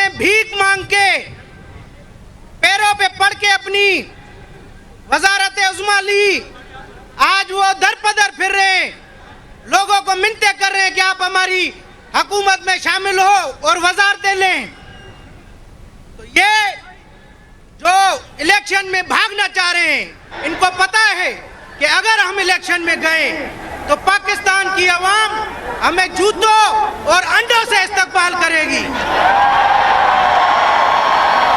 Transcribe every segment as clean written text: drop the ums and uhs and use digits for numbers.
ने भीख मांग के पैरों पे पड़ के अपनी वजारत उज़्मा ली, आज वो दर पदर फिर रहे हैं, लोगों को मिन्नतें कर रहे हैं कि आप हमारी हुकूमत में शामिल हो और वजारतें लें। तो ये जो इलेक्शन में भागना चाह रहे हैं, इनको पता है कि अगर हम इलेक्शन में गए तो पाकिस्तान की अवाम हमें जूतों और अंडों से इस्तकबाल करेगी।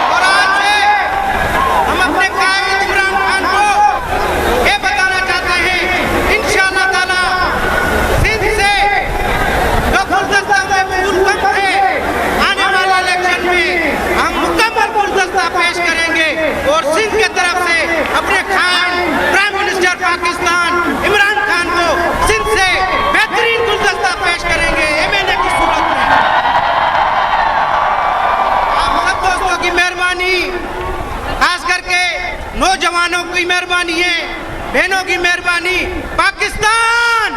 और आज से हम अपने कायद इमरान खान को ये बताना चाहते हैं, इंशाअल्लाह ताला सिंध से जो गुलदस्ता में फूल कम थे, आने वाले इलेक्शन में हम मुकम्मल गुलदस्ता पेश करेंगे और सिंध की तरफ से अपने प्राइम मिनिस्टर पाकिस्तान इमरान खान को सिंध से बेहतरीन गुलदस्ता पेश करेंगे एमएनए की सूरत में। आप सब दोस्तों की मेहरबानी, खास करके नौजवानों की मेहरबानी है, बहनों की मेहरबानी। पाकिस्तान